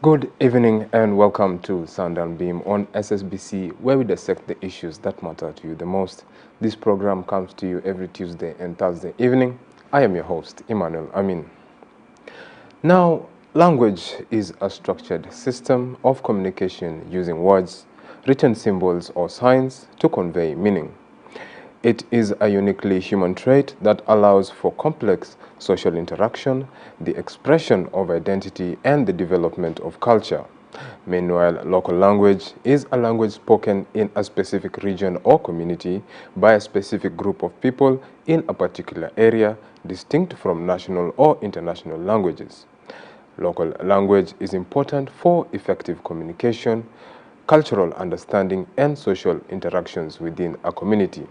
Good evening and welcome to Sundown Bean on SSBC, where we dissect the issues that matter to you the most. This program comes to you every Tuesday and Thursday evening. I am your host, Emmanuel Amin. Now, language is a structured system of communication using words, written symbols or signs to convey meaning. It is a uniquely human trait that allows for complex social interaction, the expression of identity, and the development of culture. Meanwhile, local language is a language spoken in a specific region or community by a specific group of people in a particular area, distinct from national or international languages. Local language is important for effective communication, cultural understanding, and social interactions within a community.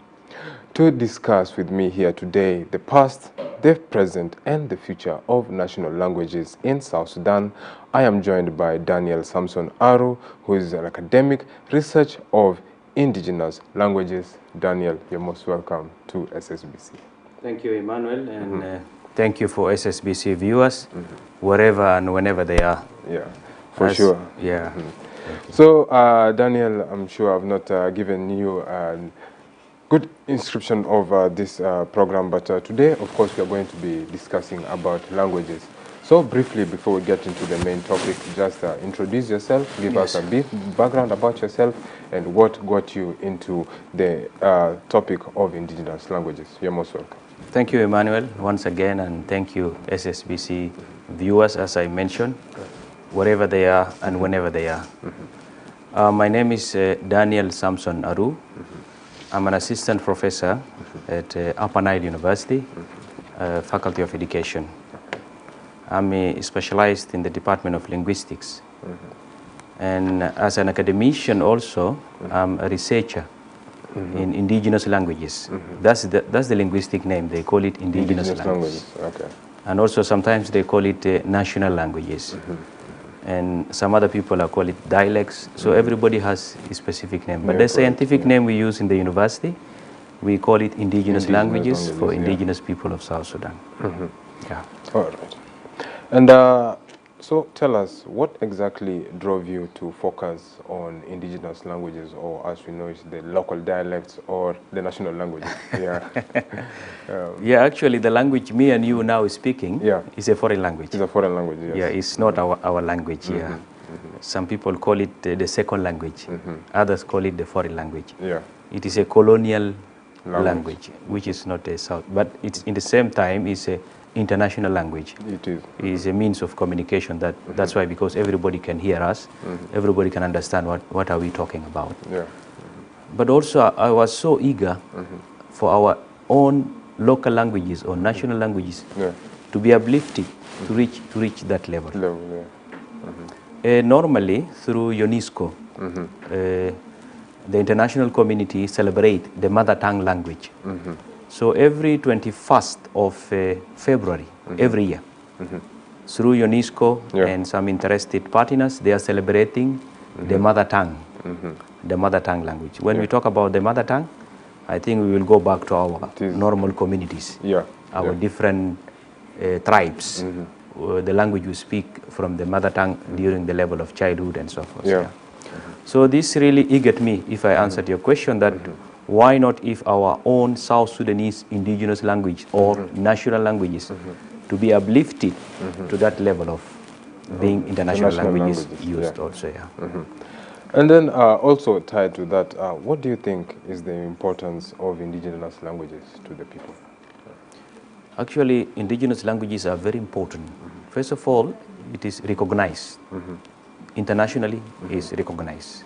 To discuss with me here today the past, the present, and the future of national languages in South Sudan, I am joined by Daniel Samson Aru, who is an academic researcher of indigenous languages. Daniel, you're most welcome to SSBC. Thank you, Emmanuel, and thank you for SSBC viewers, wherever and whenever they are. Yeah, for sure. Yeah. So, Daniel, I'm sure I've not given you good inscription of this program, but today, of course, we are going to be discussing about languages. So briefly, before we get into the main topic, just introduce yourself, give us a bit background about yourself, and what got you into the topic of indigenous languages. You're most welcome. Thank you, Emmanuel, once again, and thank you, SSBC viewers, as I mentioned, wherever they are and whenever they are. My name is Daniel Samson Aru. I'm an assistant professor at Upper Nile University, Faculty of Education. I'm specialized in the Department of Linguistics. And as an academician also, I'm a researcher in indigenous languages. That's the linguistic name. They call it indigenous languages. Okay. And also sometimes they call it national languages. And some other people call it dialects. So everybody has a specific name. But the scientific name we use in the university, we call it indigenous languages for indigenous people of South Sudan. Yeah. All right. And so tell us, what exactly drove you to focus on indigenous languages, or as we know it's the local dialects or the national languages? Yeah. Yeah, actually the language me and you now speaking is a foreign language. It's a foreign language, yes. Yeah, it's not our language. Yeah. Some people call it the second language. Others call it the foreign language. Yeah. It is a colonial language, which is not a South, but it's in the same time is a international language. It is. It is a means of communication. That's why, because everybody can hear us, everybody can understand what are we talking about. Yeah. But also I was so eager for our own local languages or national languages to be uplifted to reach that level. Normally through UNESCO, the international community celebrate the mother tongue language. So every 21st of February, every year, through UNESCO and some interested partners, they are celebrating the mother tongue, language. When we talk about the mother tongue, I think we will go back to our normal communities, our different tribes, the language we speak from the mother tongue during the level of childhood and so forth. So this really eagered me, if I answered your question, that why not if our own South Sudanese indigenous language or national languages to be uplifted to that level of being international languages used also. And then also tied to that, what do you think is the importance of indigenous languages to the people? Actually, indigenous languages are very important. First of all, it is recognized. Internationally, is recognized.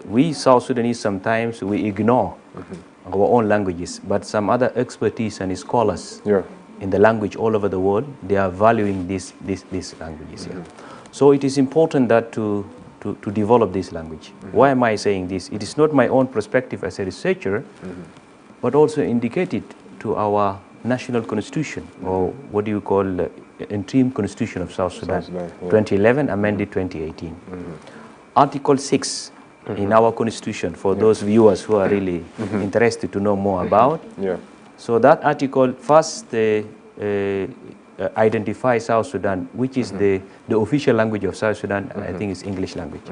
We South Sudanese sometimes we ignore our own languages, but some other expertise and scholars in the language all over the world, they are valuing these languages. So it is important that to develop this language. Why am I saying this? It is not my own perspective as a researcher, but also indicated to our national constitution, or what do you call interim constitution of South Sudan, 2011, amended 2018. Article 6 in our constitution, for those viewers who are really interested to know more about. So that article first identify South Sudan, which is the official language of South Sudan. I think it's English language.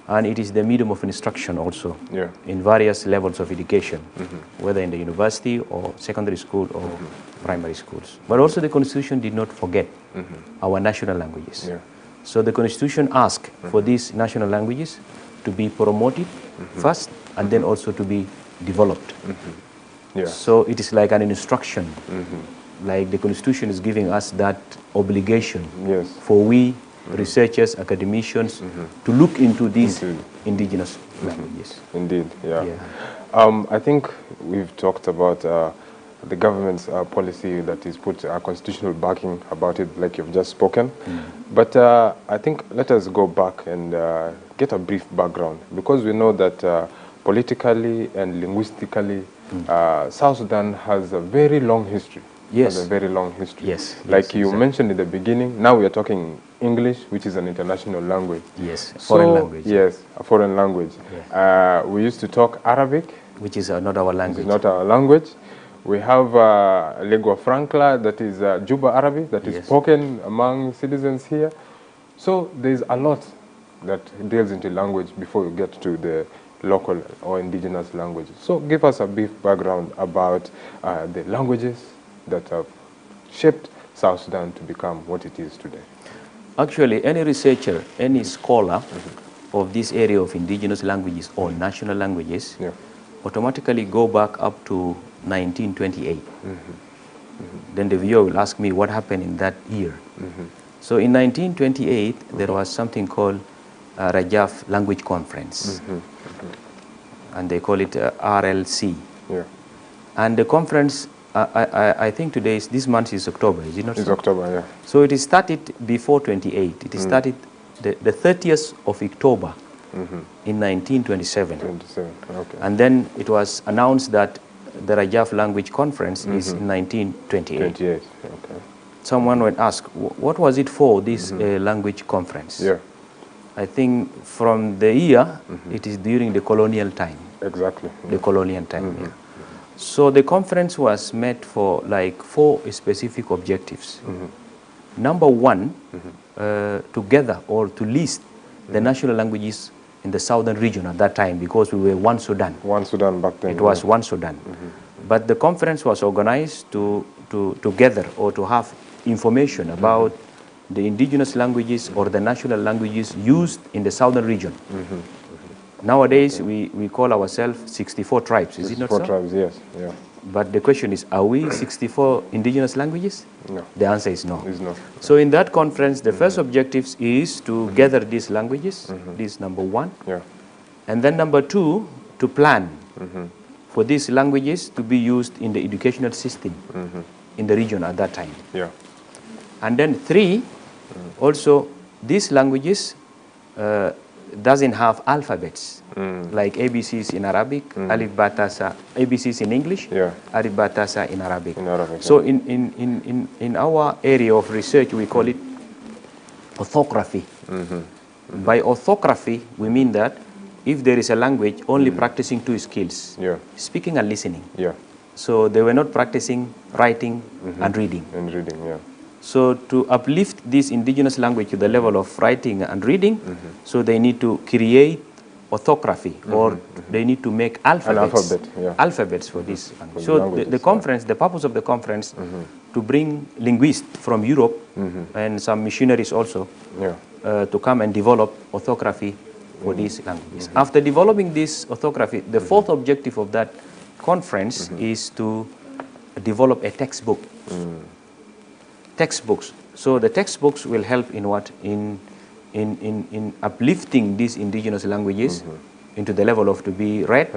And it is the medium of instruction also in various levels of education, whether in the university or secondary school or primary schools. But also the Constitution did not forget our national languages. So the Constitution asked for these national languages to be promoted first and then also to be developed. So it is like an instruction, like the Constitution is giving us that obligation for we researchers, academicians, to look into these indigenous languages. Indeed, I think we've talked about the government's policy that is put constitutional backing about it, like you've just spoken. But I think let us go back and get a brief background, because we know that politically and linguistically, South Sudan has a very long history. Has a very long history. Like you mentioned in the beginning, now we are talking English, which is an international language. Foreign language. A foreign language. We used to talk Arabic, which is not our language. Not our language. We have lingua franca, that is Juba Arabic, that is spoken among citizens here. So there's a lot that deals into language before you get to the local or indigenous languages. So give us a brief background about the languages that have shaped South Sudan to become what it is today. Actually, any researcher, any scholar of this area of indigenous languages or national languages automatically go back up to 1928. Then the viewer will ask me what happened in that year. So in 1928, there was something called Rajaf Language Conference. And they call it RLC. And the conference, I think this month is October, is it not? It's so? October, So it is started before 28. It is started the 30th of October in 1927. And then it was announced that the Rajaf Language Conference is in 1928. Someone would ask, what was it for, this language conference? I think from the year, it is during the colonial time. The colonial time, So the conference was met for like 4 specific objectives. Number one, to gather or to list the national languages in the southern region at that time, because we were one Sudan. One Sudan back then. It was one Sudan. But the conference was organized to gather or to have information about the indigenous languages or the national languages used in the southern region. Nowadays, we call ourselves 64 tribes, is it not so? 64 tribes, yes. But the question is, are we 64 indigenous languages? No. The answer is no. It's not. So in that conference, the first objective is to gather these languages, this is number one. And then number two, to plan for these languages to be used in the educational system in the region at that time. And then three, also these languages doesn't have alphabets like ABCs in Arabic, Alif Ba Ta Sa, ABCs in English, Alif Ba Ta Sa in Arabic. So in our area of research, we call it orthography. By orthography, we mean that if there is a language, only practicing 2 skills, speaking and listening. So they were not practicing writing and reading. So to uplift this indigenous language to the level of writing and reading, so they need to create orthography, or they need to make alphabets, alphabets for this language. So the conference, the purpose of the conference, to bring linguists from Europe and some missionaries also to come and develop orthography for these languages. After developing this orthography, the fourth objective of that conference is to develop a textbook. Textbooks. So the textbooks will help in what? In uplifting these indigenous languages into the level of to be read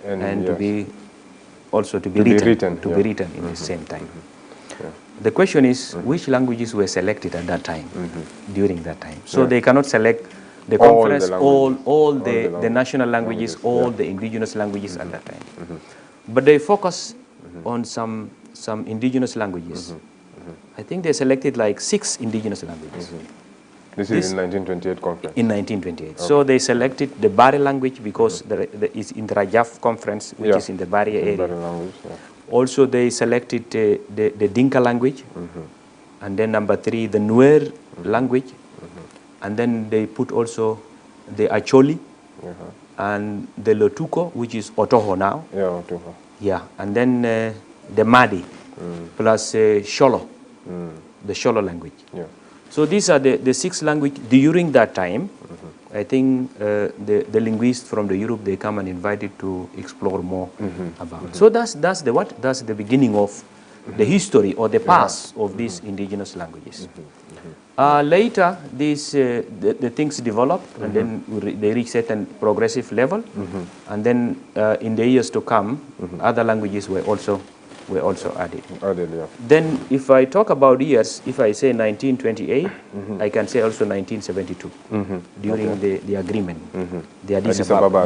and to be also to be written in the same time. The question is, which languages were selected at that time, during that time? So they cannot select the conference, all the national languages, all the indigenous languages at that time. But they focus on some indigenous languages. I think they selected like 6 indigenous languages. This is in 1928 conference? In 1928. So they selected the Bari language because it's in the Rajaf conference, which is in the Bari area. Bari language, Also they selected the Dinka language, And then number 3, the Nuer language. And then they put also the Acholi and the Lotuko, which is Otoho now. Yeah, Otoho. Yeah, and then the Madi plus Sholo, the Sholo language. Yeah. So these are the 6 languages during that time. I think the linguists from the Europe, they come and invited to explore more about. So that's the what? That's the beginning of the history or the past of these indigenous languages. Later, these the things developed, and then they reach certain progressive level, and then in the years to come, other languages were also added. Yeah. Then, if I talk about years, if I say 1928, I can say also 1972 during the agreement, the Addis Ababa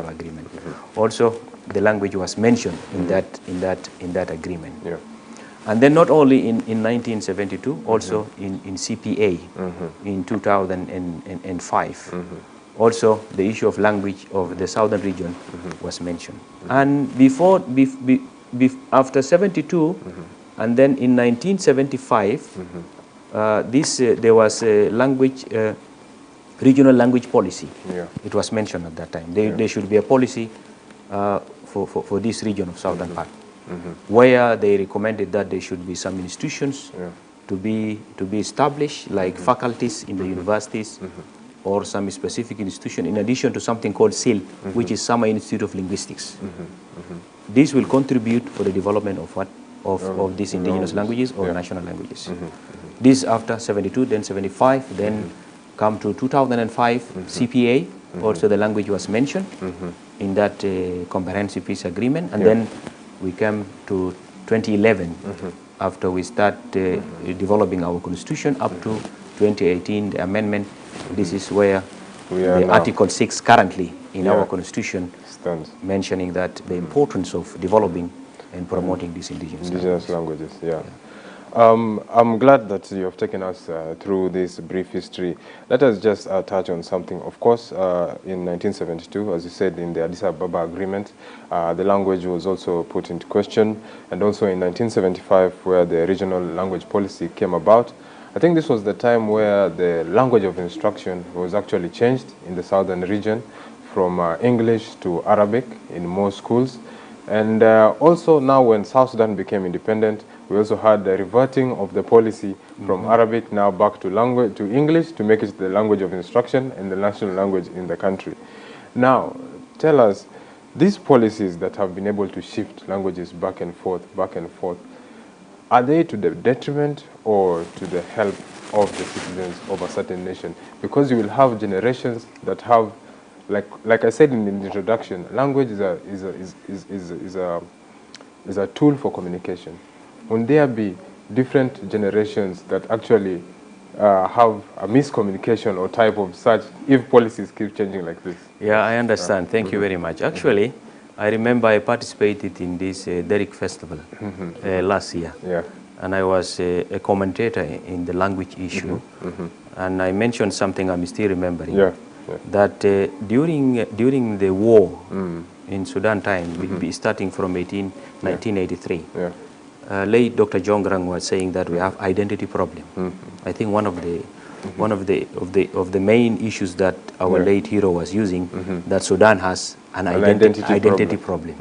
agreement. Also, the language was mentioned in that agreement. Yeah. And then not only in 1972, also in CPA in 2005. Also, the issue of language of the southern region was mentioned. And after 72, and then in 1975, there was a language, regional language policy. Yeah. It was mentioned at that time. There should be a policy for this region of southern part. Where they recommended that there should be some institutions to be established, like faculties in the universities, or some specific institution, in addition to something called SIL, which is Summer Institute of Linguistics. This will contribute for the development of these indigenous languages or national languages. This after 72, then 75, then come to 2005 CPA. Also, the language was mentioned in that comprehensive peace agreement, and then we came to 2011 after we start developing our constitution up to 2018, the amendment. This is where the Article 6 currently in our constitution stands, mentioning that the importance of developing and promoting these indigenous languages. I'm glad that you have taken us through this brief history. Let us just touch on something. Of course, in 1972, as you said, in the Addis Ababa Agreement, the language was also put into question. And also in 1975, where the regional language policy came about, I think this was the time where the language of instruction was actually changed in the southern region from English to Arabic in most schools. And also now when South Sudan became independent, we also had the reverting of the policy from Arabic now back to English to make it the language of instruction and the national language in the country. Now, tell us, these policies that have been able to shift languages back and forth, are they to the detriment or to the help of the citizens of a certain nation? Because you will have generations that have, like I said in the introduction, language is a tool for communication. Will there be different generations that actually have a miscommunication or type of such if policies keep changing like this? Yeah, I understand. Thank you very much. Actually, I remember I participated in this Derrick Festival last year. Yeah. And I was a commentator in the language issue. And I mentioned something I'm still remembering. That during the war in Sudan time, starting from 1983, late Dr. John Grang was saying that we have identity problem. I think one of the main issues that our late hero was using, that Sudan has an identity problem.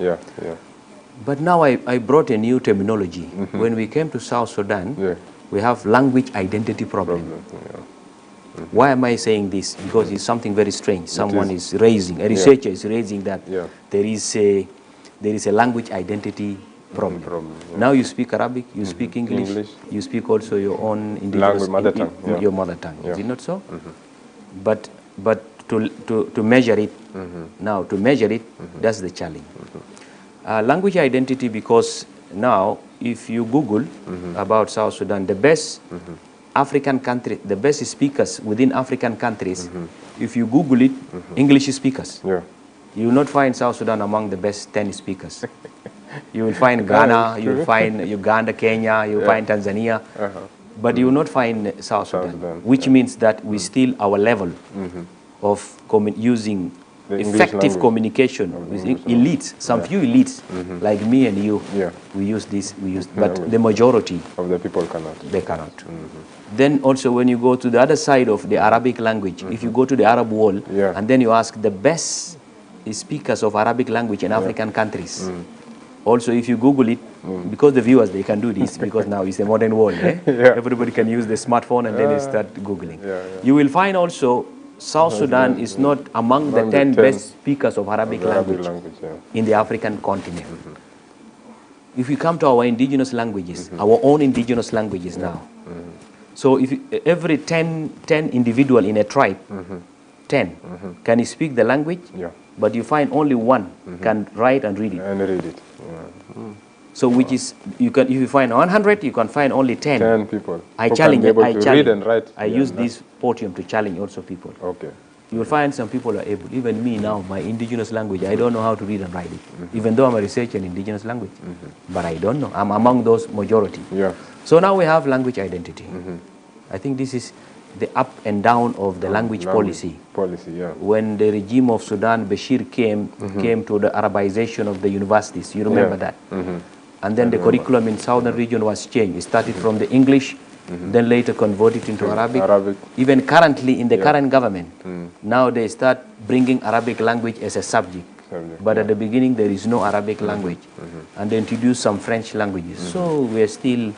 But now I brought a new terminology. When we came to South Sudan, we have language identity problem. Why am I saying this? Because it's something very strange. Someone is raising, a researcher is raising that there is a language identity problem. Now you speak Arabic, you speak English, you speak also your own indigenous language, your mother tongue. Is it not so? But to measure it now, that's the challenge. Language identity, because now if you Google about South Sudan, the best African country, the best speakers within African countries, if you Google it, English speakers. You will not find South Sudan among the best 10 speakers. You will find Ghana, you will find Uganda, Kenya, you will find Tanzania, but you will not find South Sudan, which means that we still, our level of using effective communication with elites, some few elites like me and you. We use this, but the majority of the people cannot. They cannot. Then also when you go to the other side of the Arabic language, if you go to the Arab world and then you ask the best speakers of Arabic language in African countries, also if you Google it, because the viewers, they can do this because now it's a modern world. Everybody can use the smartphone and then they start Googling. You will find also South Sudan is not among the 10 best speakers of Arabic language in the African continent. If we come to our indigenous languages, our own indigenous languages now, so if every 10 individual in a tribe, 10 can speak the language, but you find only one can write and read it. So which is, you can, if you find 100, you can find only 10 people. I challenge. Read and write. I use this podium to challenge also people. Okay. You will find some people are able. Even me now, my indigenous language, I don't know how to read and write it. Even though I'm a researcher in indigenous language, but I don't know. I'm among those majority. So now we have language identity. I think this is the up and down of the language policy. When the regime of Sudan, Bashir came to the Arabization of the universities. You remember that? And then the curriculum in southern region was changed. It started from the English, then later converted into Arabic. Even currently in the current government, now they start bringing Arabic language as a subject. But at the beginning there is no Arabic language. And they introduced some French languages. So we're still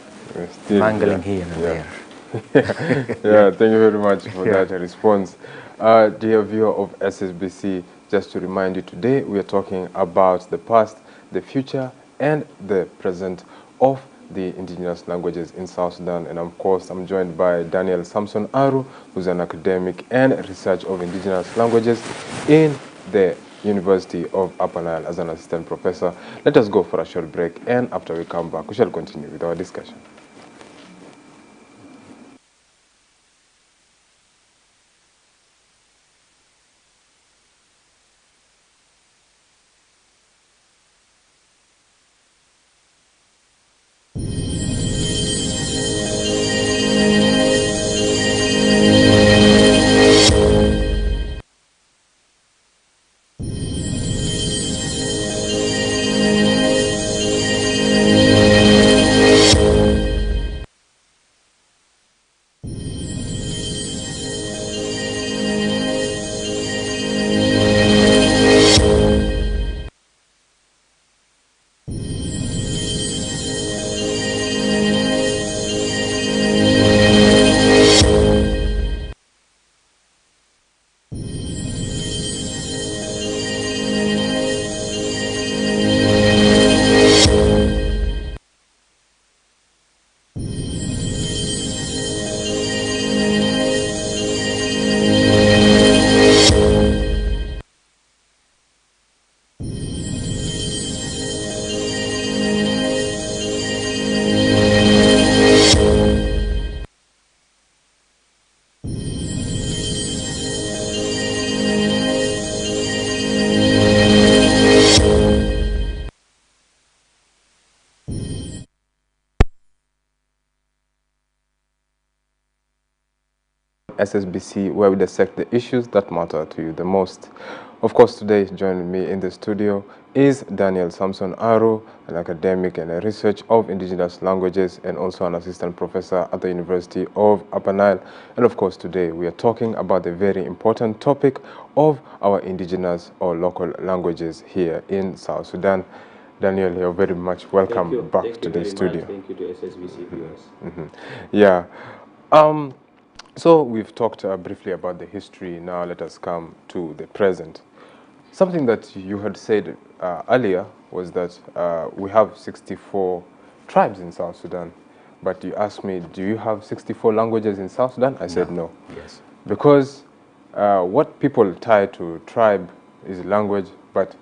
mangling here and there. Thank you very much for that response. Dear viewer of SSBC, just to remind you, today we are talking about the past, the future, and the present of the indigenous languages in South Sudan. And of course, I'm joined by Daniel Samson Aru, who's an academic and research of indigenous languages in the University of Upper Nile as an assistant professor. Let us go for a short break, and after we come back, we shall continue with our discussion. SSBC, where we dissect the issues that matter to you the most. Of course, today joining me in the studio is Daniel Samson Aru, an academic and a researcher of indigenous languages and also an assistant professor at the University of Upper Nile. And of course, today we are talking about the very important topic of our indigenous or local languages here in South Sudan. Daniel, you're very much welcome back to the studio. Thank you to SSBC viewers. Yeah. So we've talked briefly about the history. Now let us come to the present. Something that you had said earlier was that we have 64 tribes in South Sudan. But you asked me, do you have 64 languages in South Sudan? I said no. Yes. Because what people tie to tribe is language, but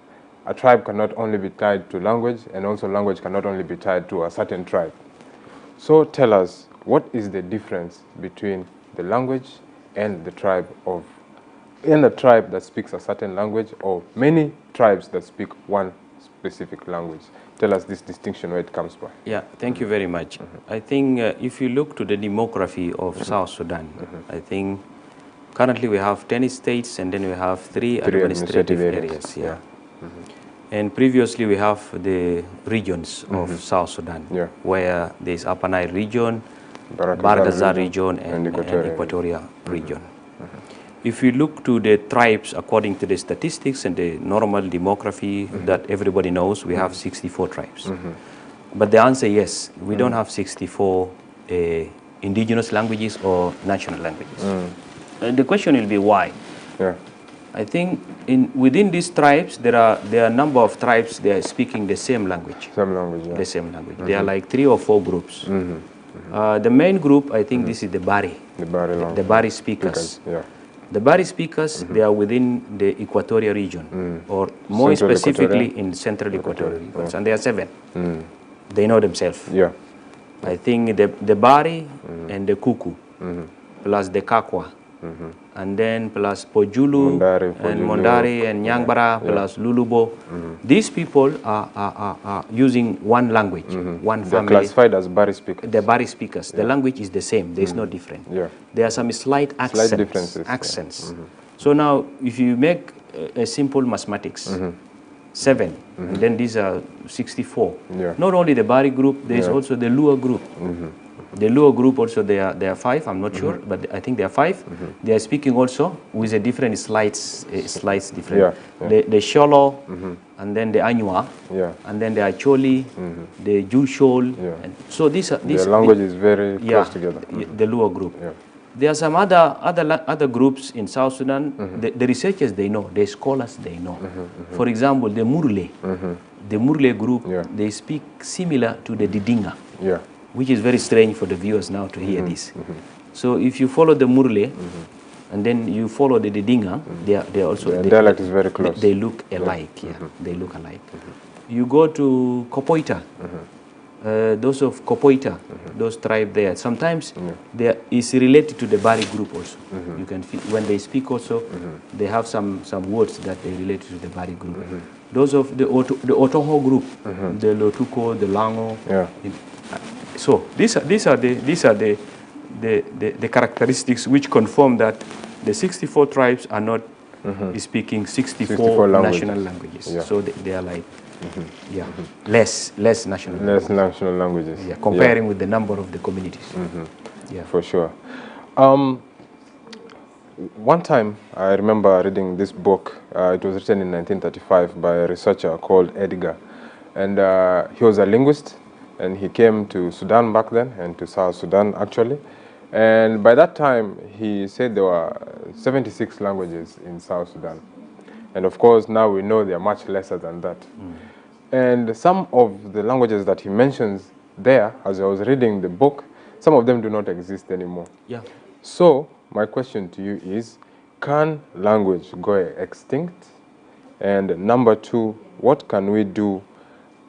a tribe cannot only be tied to language, and also language cannot only be tied to a certain tribe. So tell us, what is the difference between the language and the tribe of, in a tribe that speaks a certain language, or many tribes that speak one specific language? Tell us this distinction, where it comes by. Yeah, thank you very much. I think if you look to the demography of South Sudan, I think Currently, we have 10 states, and then we have three administrative areas. Yeah. And previously, we have the regions of South Sudan, where there is Upper Nile region, Bargazal region, and Equatoria region. If we look to the tribes according to the statistics and the normal demography that everybody knows, we have 64 tribes. But the answer, yes, we don't have 64 indigenous languages or national languages. And the question will be why? I think within these tribes, there are a number of tribes, they are speaking the same language. The same language. There are like 3 or 4 groups. The main group, I think this is the Bari. The Bari speakers. The Bari speakers, they are within the Equatorial region, or more specifically in Central Equatorial region. And there are 7. They know themselves. I think the Bari and the Kuku, plus the Kakwa, and then plus Pojulu, and Mondari, and Nyangbara, plus Lulubo. These people are using one language, one family. They're classified as Bari speakers. The Bari speakers. The language is the same. There is no difference. There are some slight accents. So now, if you make a simple mathematics, 7, and then these are 64. Not only the Bari group, there is also the Lua group. The Luo group also, they are 5, I'm not sure, but I think they are 5. They are speaking also with a different slides different. The Sholo, and then the Anywa, and then the Acholi, the Jushol. And so these language is very close together. The Luo group. There are some other groups in South Sudan. The researchers, they know, the scholars, they know. For example, the Murle, the Murle group, they speak similar to the Didinga. Which is very strange for the viewers now to hear this. So if you follow the Murle, and then you follow the Didinga, they are also... The dialect is very close. They look alike, they look alike. You go to Kopoita, those of Kopoita, those tribes there, sometimes is related to the Bari group also. You can feel, when they speak also, they have some words that they relate to the Bari group. Those of the Otoho group, the Lotuko, the Lango. So these are the characteristics which confirm that the 64 tribes are not speaking 64 national languages. So they are like less national languages. Comparing with the number of the communities. For sure. One time I remember reading this book. It was written in 1935 by a researcher called Edgar, and he was a linguist. And he came to Sudan back then, and to South Sudan actually. And by that time, he said there were 76 languages in South Sudan. And of course, now we know they are much lesser than that. And some of the languages that he mentions there, as I was reading the book, some of them do not exist anymore. So my question to you is, can language go extinct? And number 2, what can we do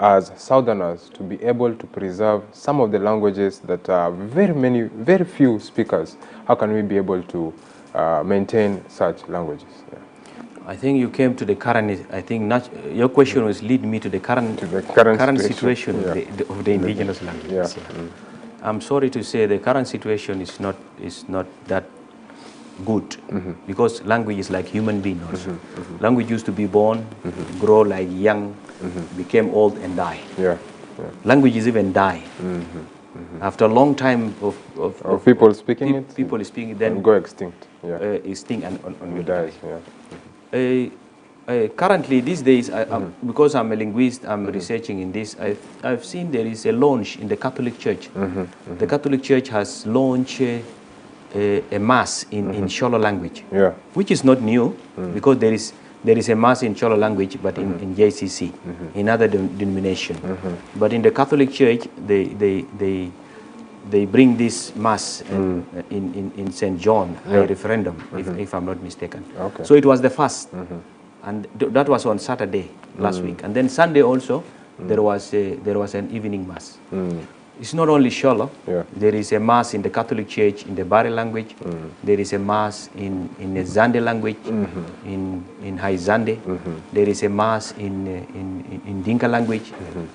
as Southerners to be able to preserve some of the languages that are very few speakers? How can we be able to maintain such languages? I think you came to the current, I think your question was lead me to the current situation of the indigenous languages. I'm sorry to say the current situation is not that good, because language is like human being also. Language used to be born, grow like young, became old and die. Languages even die. After a long time of people speaking it, people speaking, then go extinct. Extinct and will die. Currently, these days, because I'm a linguist, I'm researching in this, I've seen there is a launch in the Catholic Church. The Catholic Church has launched a mass in Sholo language, which is not new, because there is a mass in Sholo language, but in JCC, in other denomination. But in the Catholic Church, they bring this mass in St. John, a referendum, if I'm not mistaken. So it was the first, and that was on Saturday last week, and then Sunday also there was an evening mass. It's not only Sholo. There is a mass in the Catholic Church in the Bari language. There is a mass in the Zande language, in in Haizande. There is a mass in Dinka language,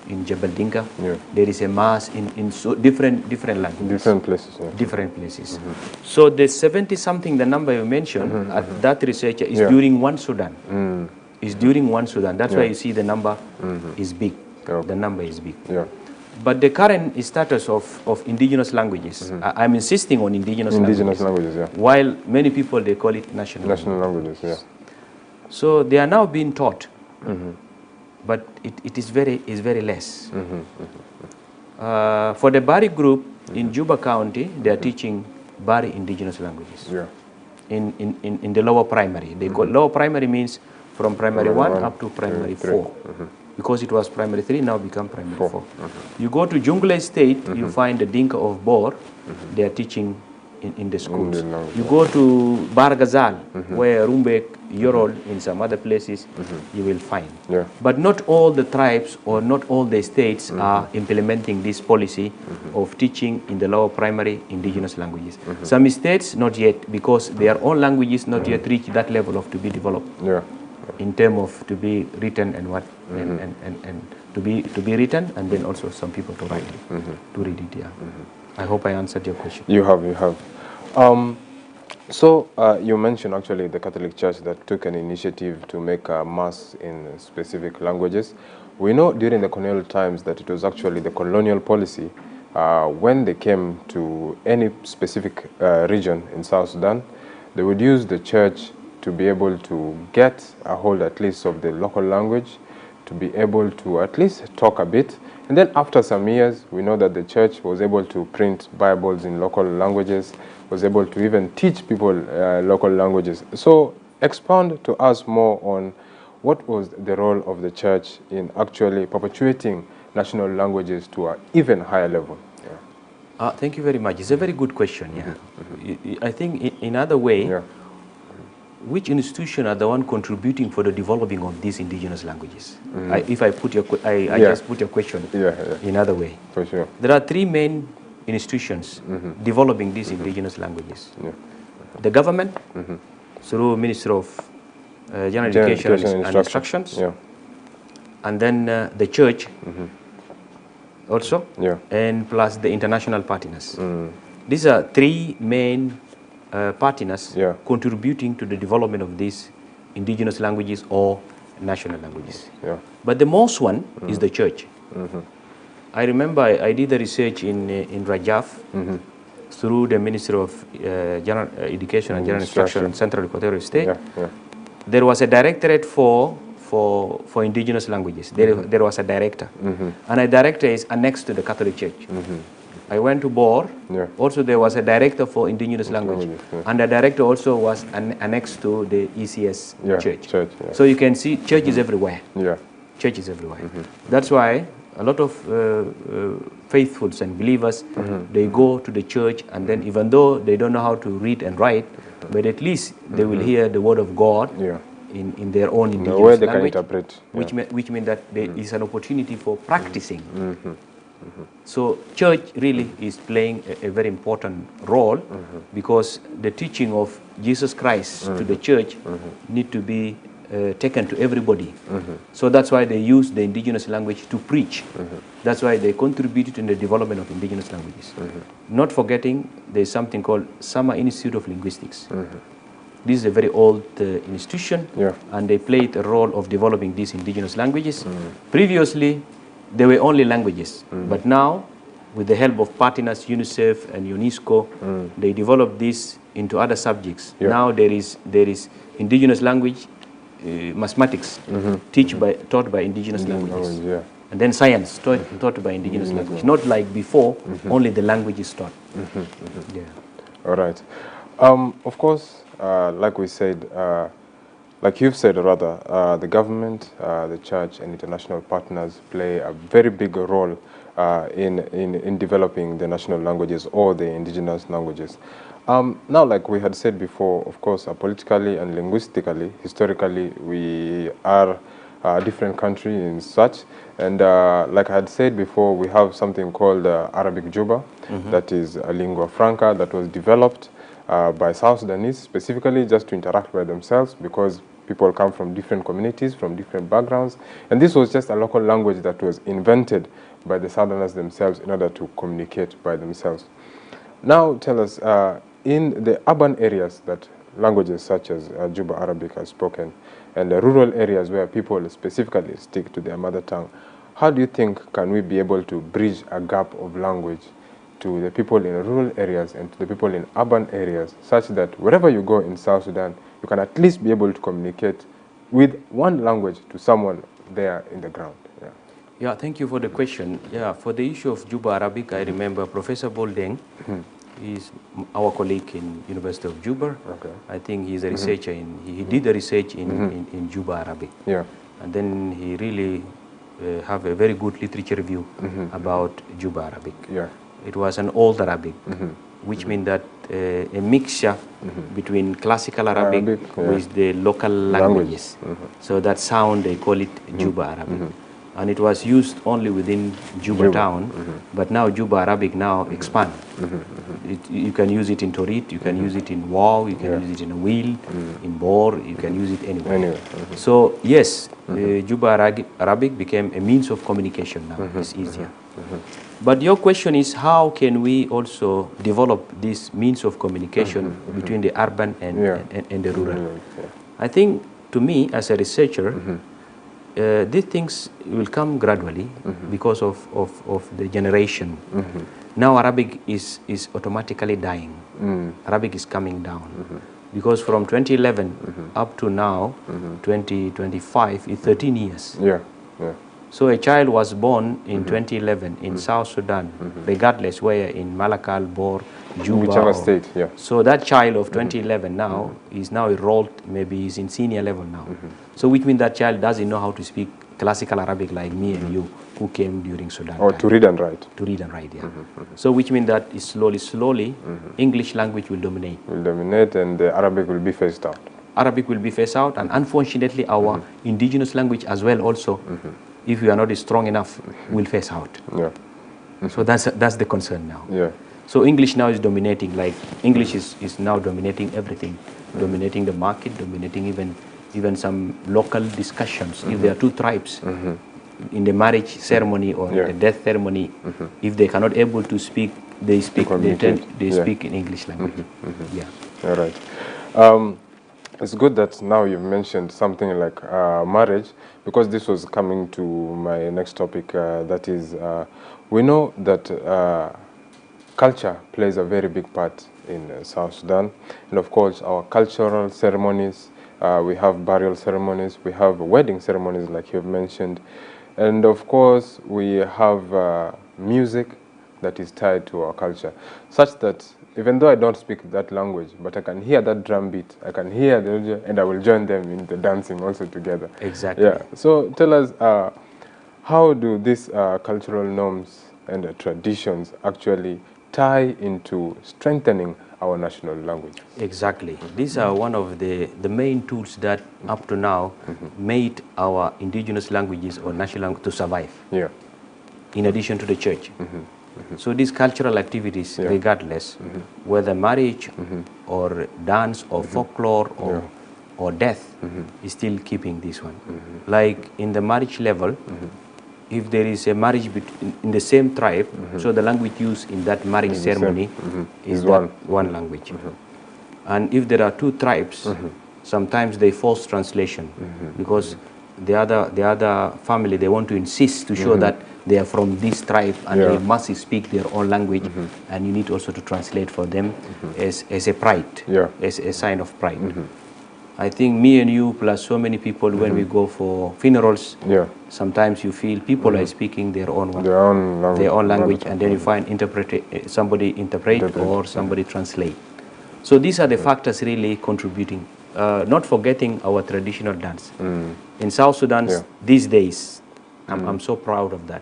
in Jebel Dinka. Yeah. There is a mass in different languages. Different places. Yeah. Different places. So the 70-something, the number you mentioned, at that researcher is during one Sudan. Is during one Sudan. That's why you see the number is big. Okay. The number is big. Yeah. But the current status of indigenous languages, I'm insisting on indigenous languages. Yeah. While many people, they call it national languages. Yeah. So they are now being taught, but it is very less. For the Bari group in Juba County, they are teaching Bari indigenous languages. Yeah. In the lower primary. They call lower primary means from primary 1 up to primary 4. Because it was primary 3, now become primary 4. You go to Jungle Estate, you find the Dinka of Bor, they are teaching in the schools. You go to Bargazal, where Rumbek, Yorol, in some other places, you will find. Yeah. But not all the tribes or not all the states are implementing this policy of teaching in the lower primary indigenous languages. Some states, not yet, because their own languages not yet reach that level of to be developed. Yeah. In terms of to be written and what and to be written, and then also some people to write it, to read it. Yeah. I hope I answered your question. You have. So you mentioned actually the Catholic Church that took an initiative to make a mass in specific languages. We know during the colonial times that it was actually the colonial policy when they came to any specific region in South Sudan, they would use the church to be able to get a hold at least of the local language, to be able to at least talk a bit. And then after some years, we know that the church was able to print Bibles in local languages, was able to even teach people local languages. So expound to us more on what was the role of the church in actually perpetuating national languages to an even higher level. Yeah. Thank you very much. It's a very good question. Yeah. I think in other way, which institution are the one contributing for the developing of these indigenous languages? If I put your, I just put your question in other way. For sure. There are three main institutions developing these indigenous languages. Yeah. The government, through Ministry of General Education and Instructions, and then the church also, and plus the international partners. These are three main partners contributing to the development of these indigenous languages or national languages. But the most one is the church. I remember I did the research in Rajaf through the Ministry of General Education and General Instruction in Central Equatorial State. There was a directorate for indigenous languages. There was a director. And a director is annexed to the Catholic Church. I went to Bor. Also, there was a director for indigenous language. And the director also was annexed to the ECS church. So you can see church is everywhere. Church is everywhere. That's why a lot of faithfuls and believers, they go to the church, and then even though they don't know how to read and write, but at least they will hear the word of God in their own indigenous language, which means that there is an opportunity for practicing. So church really is playing a very important role because the teaching of Jesus Christ to the church need to be taken to everybody. So that's why they use the indigenous language to preach. That's why they contributed in the development of indigenous languages. Not forgetting there's something called Sama Institute of Linguistics. This is a very old institution, and they played a role of developing these indigenous languages. Previously, they were only languages, but now, with the help of partners, UNICEF and UNESCO, they developed this into other subjects. Now there is indigenous language, mathematics, taught by indigenous languages, and then science taught by indigenous language. Not like before, only the language is taught. All right. Of course, like we said, like you've said rather, the government, the church and international partners play a very big role in developing the national languages or the indigenous languages. Now, like we had said before, of course, politically and linguistically, historically, we are a different country in such. And like I had said before, we have something called Arabic Juba, that is a lingua franca that was developed by South Sudanese, specifically just to interact by themselves, because People come from different communities, from different backgrounds, and this was just a local language that was invented by the Southerners themselves in order to communicate by themselves. Now tell us, in the urban areas that languages such as Juba Arabic are spoken, and the rural areas where people specifically stick to their mother tongue, how do you think can we be able to bridge a gap of language to the people in rural areas and to the people in urban areas, such that wherever you go in South Sudan, you can at least be able to communicate with one language to someone there in the ground? Yeah, thank you for the question. Yeah, for the issue of Juba Arabic, I remember Professor Boldeng, he's our colleague in University of Juba. Okay. I think he's a researcher he did the research in Juba Arabic. Yeah. And then he really have a very good literature review about Juba Arabic. Yeah. It was an old Arabic, which means that a mixture between classical Arabic with the local languages. So that sound, they call it Juba Arabic. And it was used only within Juba town, but now Juba Arabic now expand. You can use it in Torit, you can use it in Wow, you can use it in a wheel, in Bor, you can use it anywhere. So yes, Juba Arabic became a means of communication now. It's easier. But your question is, how can we also develop this means of communication between the urban and the rural? I think, to me, as a researcher, these things will come gradually because of the generation. Now Arabic is automatically dying. Arabic is coming down. Because from 2011 up to now, 2025 is 13 years. So a child was born in 2011 in South Sudan, regardless where, in Malakal, Bor, Juba. Whichever state, So that child of 2011 now is now enrolled, maybe he's in senior level now. So which means that child doesn't know how to speak classical Arabic like me and you, who came during Sudan. Or to read and write. To read and write, So which means that slowly, English language will dominate. Will dominate, and the Arabic will be phased out. Arabic will be phased out, and unfortunately our indigenous language as well also, if we are not strong enough, will phase out. So that's the concern now. So English now is dominating, like English is now dominating everything, dominating the market, dominating even some local discussions. If there are two tribes in the marriage ceremony or the death ceremony, if they cannot able to speak, they speak in English language. All right. It's good that now you've mentioned something like marriage, because this was coming to my next topic, that is, we know that culture plays a very big part in South Sudan, and of course our cultural ceremonies, we have burial ceremonies, we have wedding ceremonies like you've mentioned, and of course we have music that is tied to our culture, such that even though I don't speak that language, but I can hear that drum beat, I can hear and I will join them in the dancing also together. Exactly. So tell us, how do these cultural norms and traditions actually tie into strengthening our national language? Exactly. These are one of the main tools that up to now made our indigenous languages or national language to survive. In addition to the church. So these cultural activities, regardless, whether marriage or dance or folklore or death, is still keeping this one. Like in the marriage level, if there is a marriage in the same tribe, so the language used in that marriage ceremony is one language. And if there are two tribes, sometimes they force translation because the other family, they want to insist to show that they are from this tribe and they must speak their own language, and you need also to translate for them as a pride, as a sign of pride. I think me and you plus so many people, when we go for funerals, sometimes you feel people are speaking their own language, and then you find somebody interpret or somebody translate. So these are the factors really contributing. Not forgetting our traditional dance. In South Sudan these days, I'm so proud of that.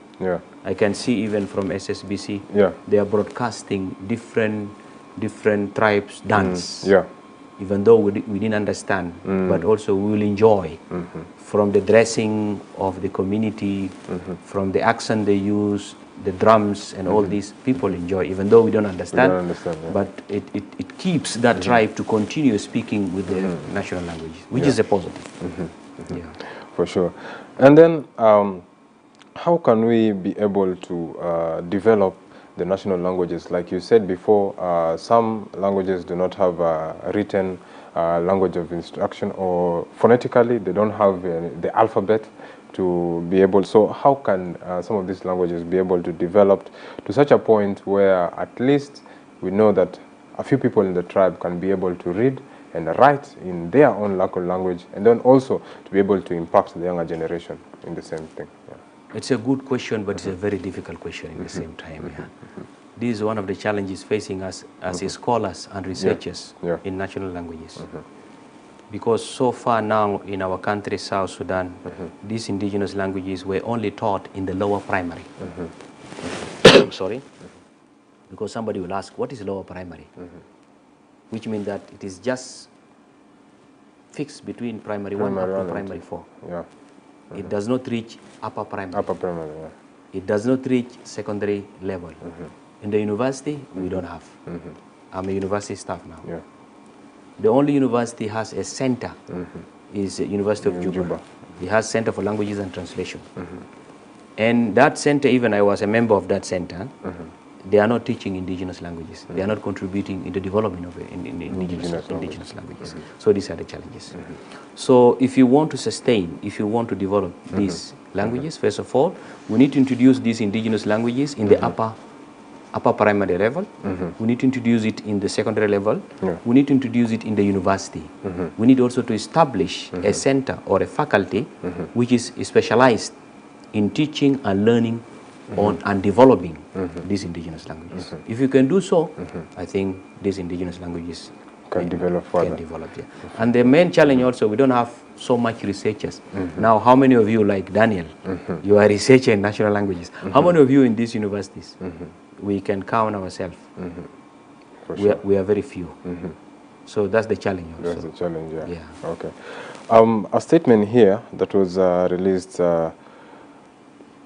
I can see even from SSBC, they are broadcasting different tribes dance. Even though we didn't understand, but also we will enjoy from the dressing of the community, from the accent they use, the drums and all these people enjoy, even though we don't understand. We don't understand, yeah. But it keeps that tribe to continue speaking with the national languages, which is a positive. Yeah. For sure. And then how can we be able to develop the national languages? Like you said before, some languages do not have a written language of instruction, or phonetically they don't have the alphabet to be able. So how can some of these languages be able to develop to such a point where at least we know that a few people in the tribe can be able to read and write in their own local language, and then also to be able to impact the younger generation in the same thing? Yeah. It's a good question, but it's a very difficult question in the same time. Yeah. This is one of the challenges facing us as scholars and researchers in national languages. Because so far now in our country, South Sudan, these indigenous languages were only taught in the lower primary. Sorry? Because somebody will ask, what is lower primary? Which means that it is just fixed between primary 1 up to primary 4. Yeah. It does not reach upper primary. Upper primary, yeah. It does not reach secondary level. In the university, we don't have. I'm a university staff now. Yeah. The only university has a center is the University of Juba. It has Center for Languages and Translation. And that center, even I was a member of that center, they are not teaching indigenous languages. They are not contributing in the development of indigenous languages. So these are the challenges. So if you want to sustain, if you want to develop these languages, first of all, we need to introduce these indigenous languages in the upper primary level. We need to introduce it in the secondary level. We need to introduce it in the university. We need also to establish a center or a faculty which is specialized in teaching and learning on and developing these indigenous languages. If you can do so, I think these indigenous languages can develop further. And the main challenge also, we don't have so much researchers. Now, how many of you, like Daniel, you are a researcher in national languages? How many of you in these universities? We can count ourselves. We are very few. So that's the challenge also. That's the challenge, yeah. Okay. A statement here that was released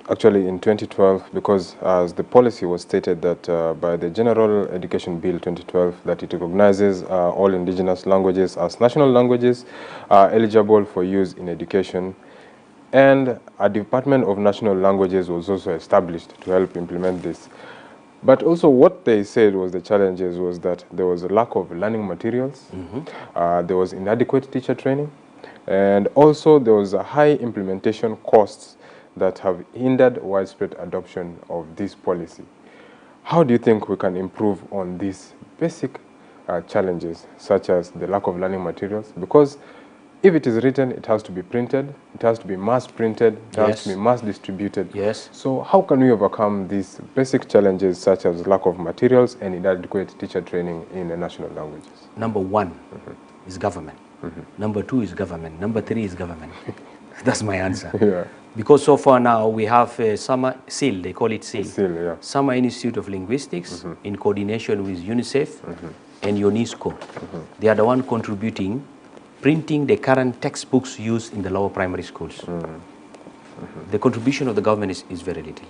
actually in 2012, because as the policy was stated that by the General Education Bill 2012, that it recognizes all indigenous languages as national languages eligible for use in education, and a Department of National Languages was also established to help implement this. But also what they said was the challenges was that there was a lack of learning materials, there was inadequate teacher training, and also there was a high implementation costs that have hindered widespread adoption of this policy. How do you think we can improve on these basic challenges, such as the lack of learning materials? Because if it is written, it has to be printed, it has to be mass printed, it has to be mass distributed. So how can we overcome these basic challenges, such as lack of materials and inadequate teacher training in the national languages? Number one is government. Number two is government. Number three is government. That's my answer. Because so far now we have SIL, they call it SIL. Summer Institute of Linguistics in coordination with UNICEF and UNESCO. They are the one contributing, printing the current textbooks used in the lower primary schools. The contribution of the government is very little.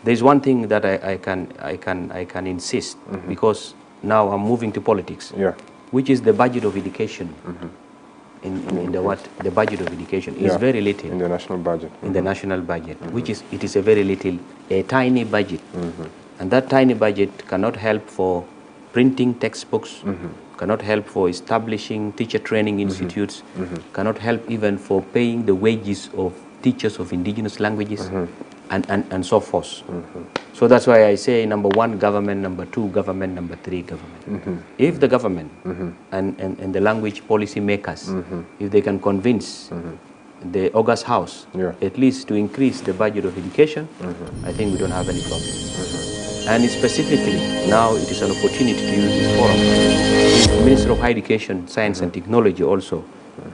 There is one thing that I can insist, because now I'm moving to politics, which is the budget of education. The budget of education is very little. In the national budget. In the national budget, which is, it is a very little, a tiny budget. And that tiny budget cannot help for printing textbooks, cannot help for establishing teacher training institutes, cannot help even for paying the wages of teachers of indigenous languages, and so forth. So that's why I say number one, government; number two, government; number three, government. If the government and the language policy makers, if they can convince the August House at least to increase the budget of education, I think we don't have any problem. And specifically, now it is an opportunity to use this forum. The Minister of Higher Education, Science and Technology also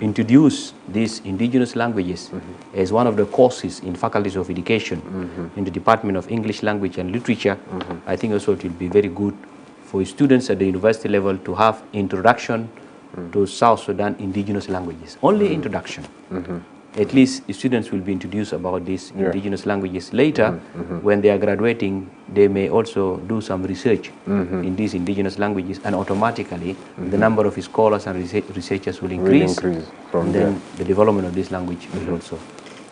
introduce these indigenous languages as one of the courses in faculties of education in the Department of English Language and Literature. I think also it will be very good for students at the university level to have introduction to South Sudan indigenous languages. Only introduction. At least students will be introduced about these indigenous languages. Later, when they are graduating, they may also do some research in these indigenous languages, and automatically the number of scholars and researchers will increase, from and then the development of this language will also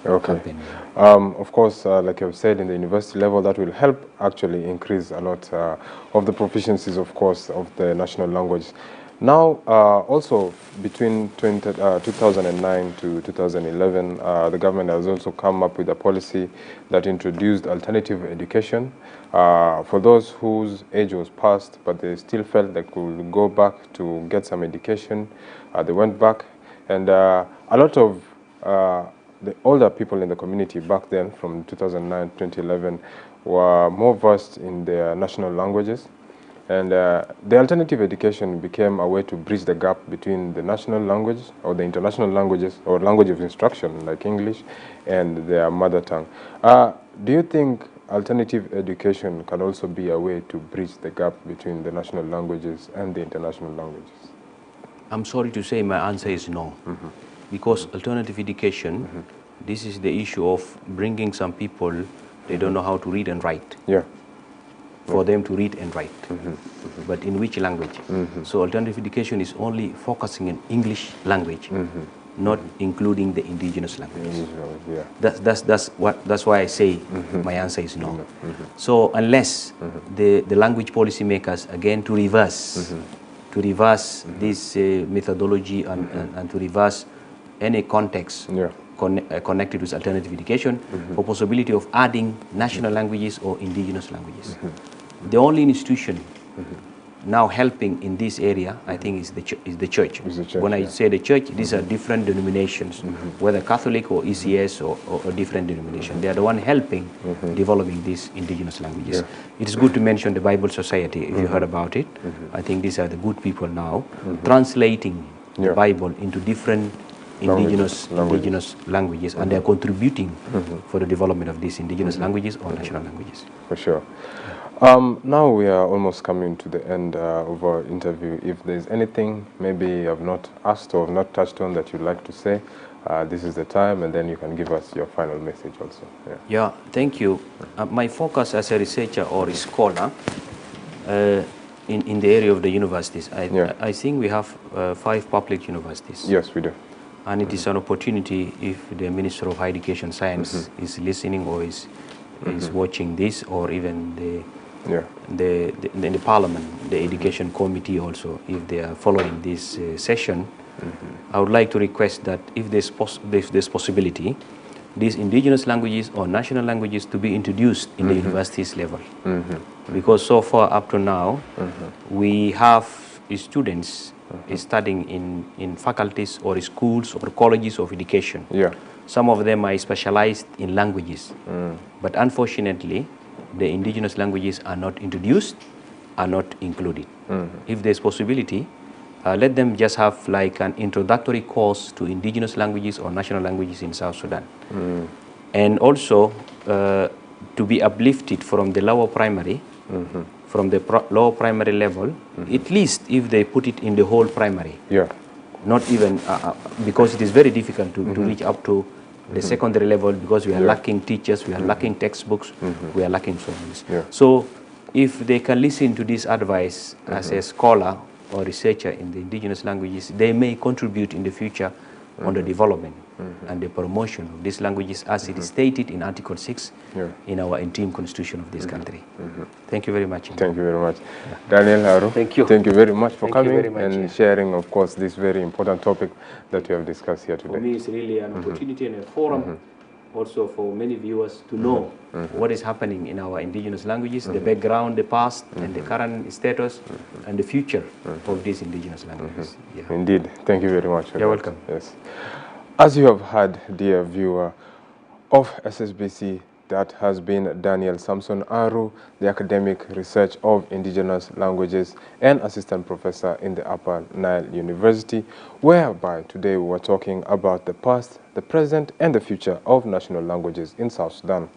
happen. Of course, like I've said, in the university level, that will help actually increase a lot of the proficiencies, of course, of the national language. Now, also between 2009 to 2011, the government has also come up with a policy that introduced alternative education for those whose age was past, but they still felt they could go back to get some education. They went back, and a lot of the older people in the community back then, from 2009 to 2011, were more versed in their national languages. And the alternative education became a way to bridge the gap between the national language or the international languages or language of instruction like English and their mother tongue. Do you think alternative education can also be a way to bridge the gap between the national languages and the international languages? I'm sorry to say my answer is no. Because alternative education, this is the issue of bringing some people, they don't know how to read and write. For them to read and write, but in which language? So alternative education is only focusing on English language, not including the indigenous languages. That's why I say my answer is no. So unless the language policy makers again to reverse this methodology and to reverse any context connected with alternative education for possibility of adding national languages or indigenous languages. The only institution now helping in this area, I think, is the church. When I say the church, these are different denominations, whether Catholic or ECS or different denominations. They are the one helping developing these indigenous languages. It is good to mention the Bible Society, if you heard about it. I think these are the good people now translating the Bible into different indigenous languages, and they are contributing for the development of these indigenous languages or national languages. For sure. Now we are almost coming to the end of our interview. If there's anything maybe I've not asked or I've not touched on that you'd like to say, this is the time, and then you can give us your final message also. Yeah, thank you. My focus as a researcher or a scholar in the area of the universities, I think we have 5 public universities. Yes, we do. And it is an opportunity if the Minister of Higher Education Science is listening or is watching this, or even the Parliament, the Education Committee also, if they are following this session, I would like to request that if there's possibility, these indigenous languages or national languages to be introduced in the universities level. Because so far up to now, we have students studying in faculties or schools or colleges of education. Some of them are specialized in languages, but unfortunately, the indigenous languages are not introduced, are not included. If there's possibility, let them just have like an introductory course to indigenous languages or national languages in South Sudan. And also to be uplifted from the lower primary, from the lower primary level, at least if they put it in the whole primary. Not even, because it is very difficult to reach up to the secondary level, because we are lacking teachers, we are lacking textbooks, we are lacking so much. So if they can listen to this advice as a scholar or researcher in the indigenous languages, they may contribute in the future on the development and the promotion of these languages as it is stated in Article 6 in our interim constitution of this country. Thank you very much. Thank you very much. Daniel Haru, thank you. Thank you very much for coming and sharing, of course, this very important topic that you have discussed here today. For me, it's really an opportunity and a forum also for many viewers to know what is happening in our indigenous languages, the background, the past, and the current status, and the future of these indigenous languages. Indeed. Thank you very much. You're welcome. Yes. As you have heard, dear viewer of SSBC, that has been Daniel Samson Aru, the academic research of indigenous languages and assistant professor in the Upper Nile University, whereby today we were talking about the past, the present and the future of national languages in South Sudan.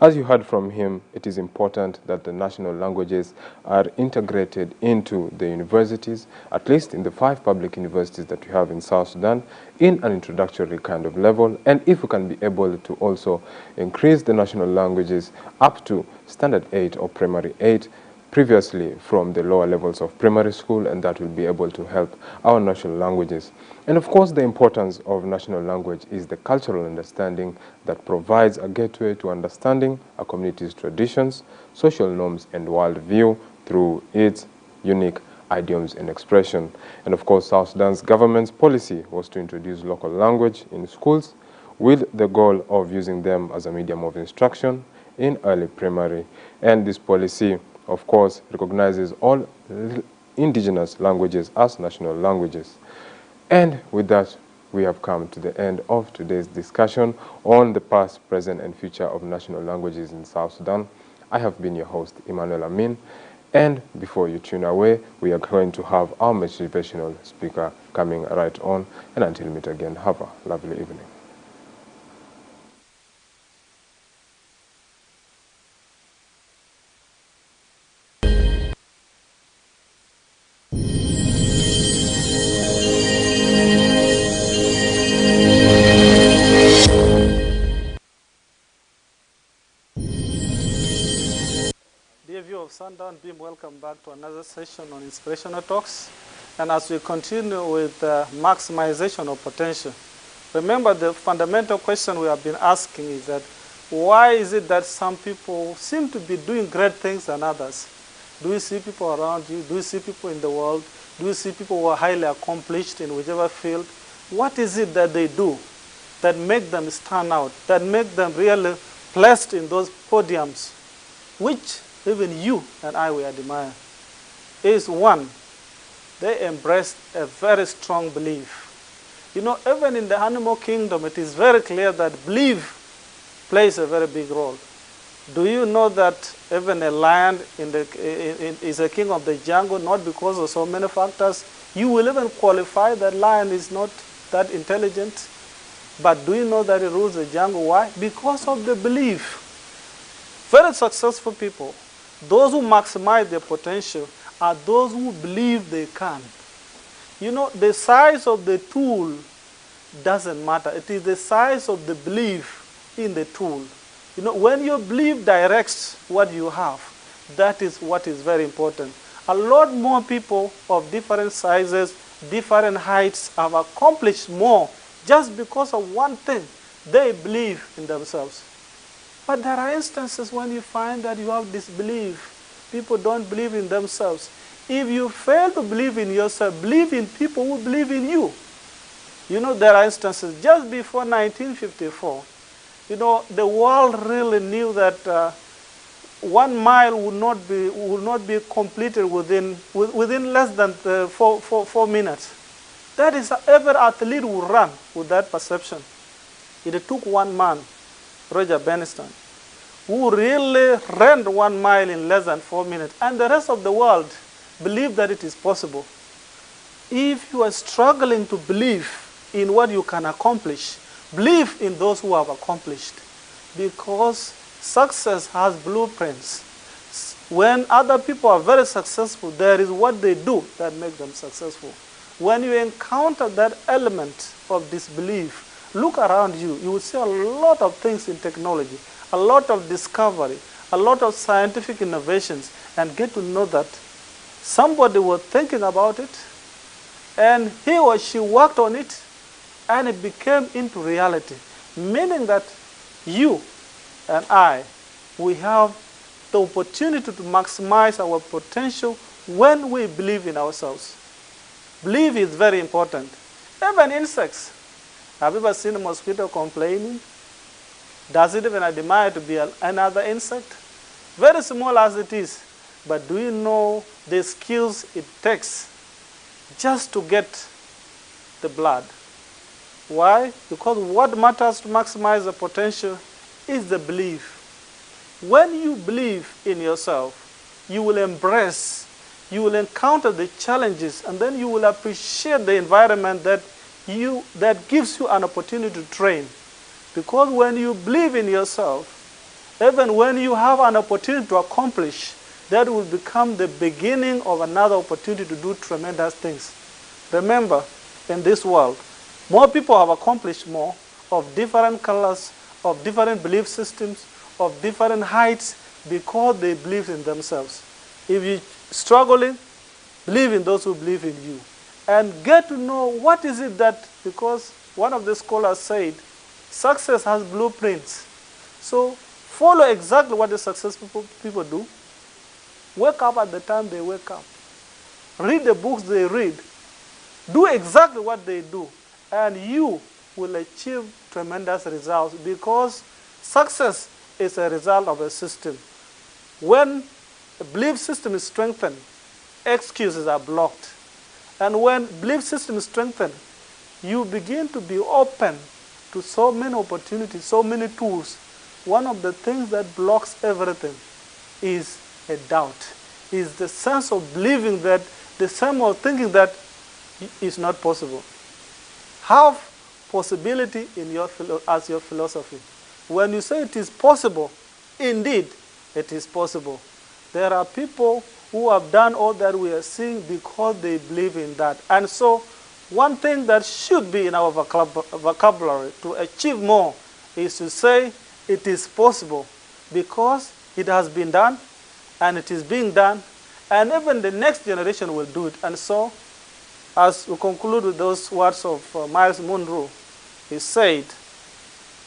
As you heard from him, it is important that the national languages are integrated into the universities, at least in the 5 public universities that we have in South Sudan, in an introductory kind of level. And if we can be able to also increase the national languages up to standard 8 or primary 8, previously from the lower levels of primary school, and that will be able to help our national languages. And of course, the importance of national language is the cultural understanding that provides a gateway to understanding a community's traditions, social norms, and worldview through its unique idioms and expression. And of course, South Sudan's government's policy was to introduce local language in schools with the goal of using them as a medium of instruction in early primary. And this policy, of course, recognizes all indigenous languages as national languages. And with that, we have come to the end of today's discussion on the past, present, and future of national languages in South Sudan. I have been your host, Emmanuel Amin. And before you tune away, we are going to have our motivational speaker coming right on. And until we meet again, have a lovely evening. Dear viewer of Sundown Bean, welcome back to another session on Inspirational Talks. And as we continue with maximization of potential, remember the fundamental question we have been asking is that why is it that some people seem to be doing great things than others? Do you see people around you? Do you see people in the world? Do you see people who are highly accomplished in whichever field? What is it that they do that make them stand out, that make them really placed in those podiums, which even you and I will admire? Is one, they embrace a very strong belief. You know, even in the animal kingdom, it is very clear that belief plays a very big role. Do you know that even a lion is a king of the jungle, not because of so many factors? You will even qualify that lion is not that intelligent. But do you know that he rules the jungle? Why? Because of the belief. Very successful people, those who maximize their potential, are those who believe they can. You know, the size of the tool doesn't matter. It is the size of the belief in the tool. You know, when your belief directs what you have, that is what is very important. A lot more people of different sizes, different heights have accomplished more just because of one thing. They believe in themselves. But there are instances when you find that you have disbelief. People don't believe in themselves. If you fail to believe in yourself, believe in people who believe in you. You know, there are instances just before 1954. You know, the world really knew that 1 mile would not be completed within less than 4 minutes. That is, every athlete would run with that perception. It took one man, Roger Bannister, who really ran 1 mile in less than 4 minutes, and the rest of the world believed that it is possible. If you are struggling to believe in what you can accomplish, believe in those who have accomplished, because success has blueprints. When other people are very successful, there is what they do that makes them successful. When you encounter that element of disbelief, look around you. You will see a lot of things in technology, a lot of discovery, a lot of scientific innovations, and get to know that somebody was thinking about it, and he or she worked on it, and it became into reality. Meaning that you and I, we have the opportunity to maximize our potential when we believe in ourselves. Belief is very important. Even insects. Have you ever seen a mosquito complaining? Does it even admire to be another insect? Very small as it is. But do you know the skills it takes just to get the blood? Why? Because what matters to maximize the potential is the belief. When you believe in yourself, you will embrace, you will encounter the challenges, and then you will appreciate the environment that that gives you an opportunity to train. Because when you believe in yourself, even when you have an opportunity to accomplish, that will become the beginning of another opportunity to do tremendous things. Remember, in this world, more people have accomplished more, of different colors, of different belief systems, of different heights, because they believe in themselves. If you're struggling, believe in those who believe in you. And get to know what is it that, because one of the scholars said, success has blueprints. So follow exactly what the successful people do. Wake up at the time they wake up. Read the books they read. Do exactly what they do. And you will achieve tremendous results, because success is a result of a system. When a belief system is strengthened, excuses are blocked. And when belief system is strengthened, you begin to be open to so many opportunities, so many tools. One of the things that blocks everything is a doubt, is the sense of believing that, the sense of thinking that is not possible. Have possibility in as your philosophy. When you say it is possible, indeed, it is possible. There are people who have done all that we are seeing because they believe in that. And so, one thing that should be in our vocabulary to achieve more is to say it is possible, because it has been done, and it is being done, and even the next generation will do it. And so, as we conclude with those words of Miles Monroe, he said,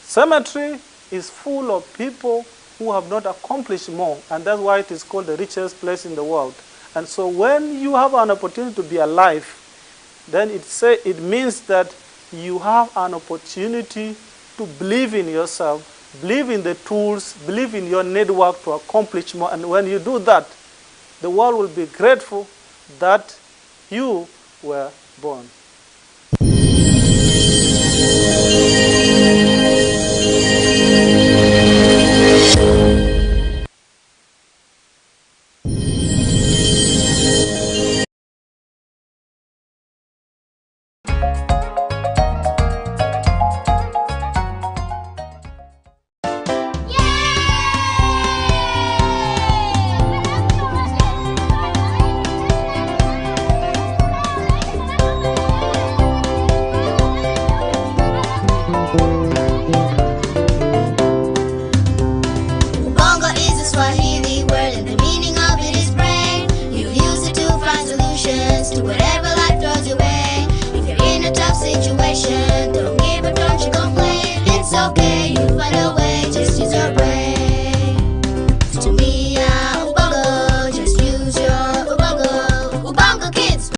cemetery is full of people who have not accomplished more, and that's why it is called the richest place in the world. And so when you have an opportunity to be alive, then it means that you have an opportunity to believe in yourself, believe in the tools, believe in your network to accomplish more. And when you do that, the world will be grateful that you were born. To whatever life throws your way. If you're in a tough situation,